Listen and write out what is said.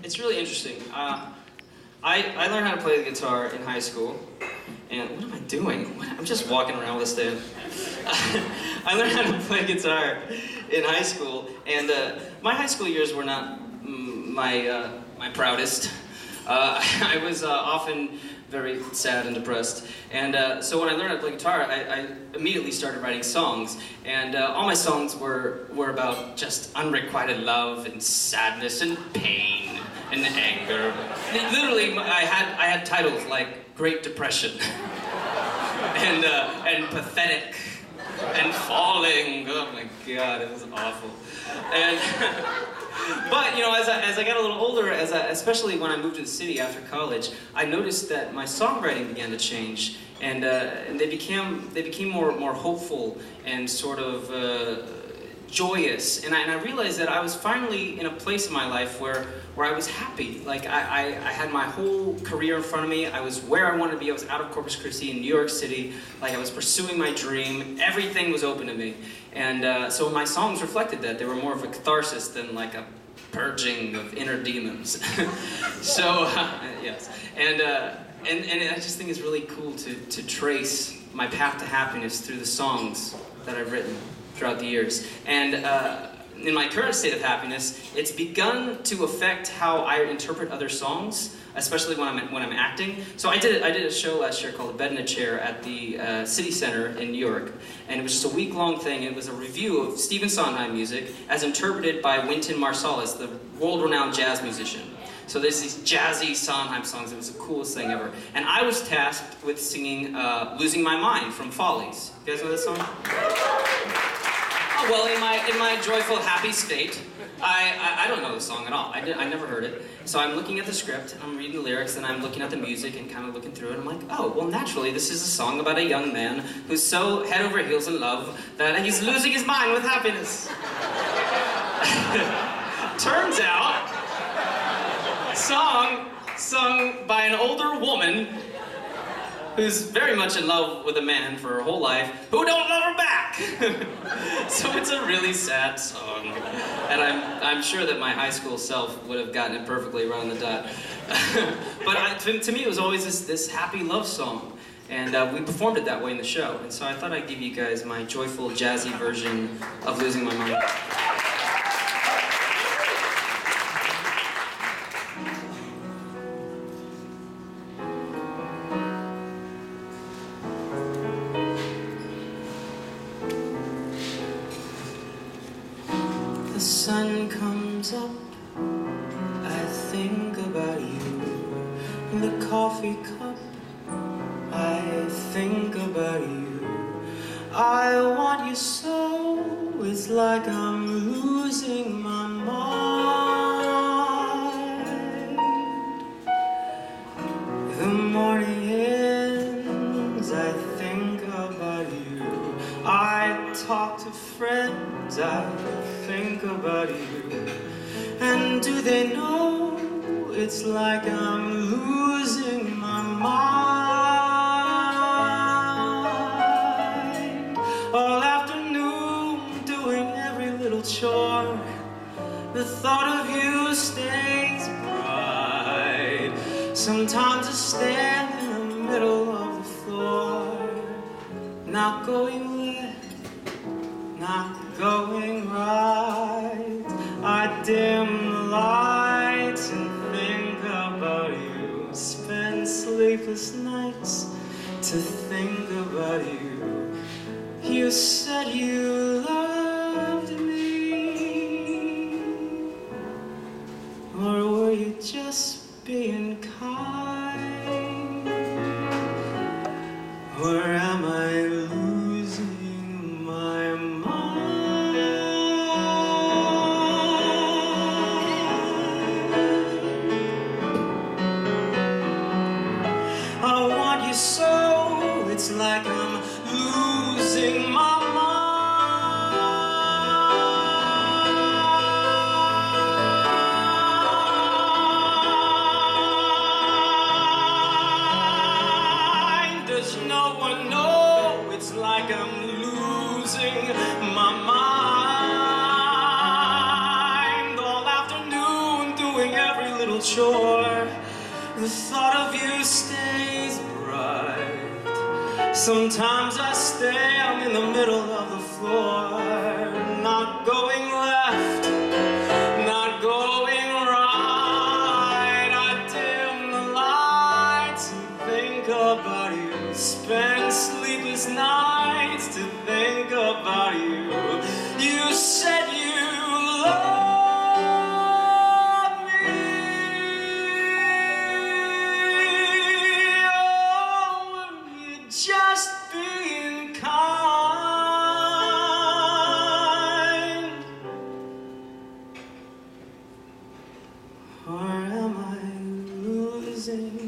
It's really interesting. I learned how to play the guitar in high school, and what am I doing? I'm just walking around with a stand. I learned how to play guitar in high school, and my high school years were not my proudest. I was often very sad and depressed, and so when I learned how to play guitar, I immediately started writing songs, and all my songs were about just unrequited love and sadness and pain and anger. Literally, I had titles like Great Depression and Pathetic and Falling. Oh my God, it was awful. And but you know, as I got a little older, especially when I moved to the city after college, I noticed that my songwriting began to change, and they became more hopeful and sort of joyous. And I realized that I was finally in a place in my life where I was happy. Like I had my whole career in front of me. I was where I wanted to be. I was out of Corpus Christi in New York City. Like I was pursuing my dream. Everything was open to me. And so my songs reflected that. They were more of a catharsis than like a purging of inner demons. So yes, and I just think it's really cool to trace my path to happiness through the songs that I've written throughout the years. And in my current state of happiness, it's begun to affect how I interpret other songs, especially when I'm acting. So I did a show last year called A Bed in a Chair at the City Center in New York, and it was just a week-long thing. It was a review of Stephen Sondheim music as interpreted by Wynton Marsalis, the world-renowned jazz musician. So there's these jazzy Sondheim songs. It was the coolest thing ever. And I was tasked with singing Losing My Mind from Follies. You guys know this song? Oh, well, in my joyful, happy state, I don't know the song at all. I never heard it. So I'm looking at the script, I'm reading the lyrics, and I'm looking at the music and kind of looking through it. I'm like, oh, well, naturally, this is a song about a young man who's so head over heels in love that he's losing his mind with happiness. Turns out, song sung by an older woman who's very much in love with a man for her whole life who don't love her back. So it's a really sad song. And I'm sure that my high school self would have gotten it perfectly around the dot. But to me, it was always this happy love song. And we performed it that way in the show. And so I thought I'd give you guys my joyful, jazzy version of Losing My Mind. The sun comes up, I think about you. In the coffee cup, I think about you. I want you so, it's like I'm losing my mind. The morning ends, I think about you. I talk to friends, I think about you. And do they know it's like I'm losing my mind? All afternoon doing every little chore, the thought of you stays bright. Sometimes I stand in the middle of the floor, not going left, not going right. I dim the lights and think about you. Spend sleepless nights to think about you. You said you loved me, or were you just being kind? Or am I losing my mind? I want you so, it's like I'm losing my mind. Does no one know little chore. The thought of you stays bright. Sometimes I stay, I'm in the middle of the floor, not going left, not going right. I dim the lights and think about you, spend sleepless nights to think about you. You said you love me, oh, you're just being kind. Or am I losing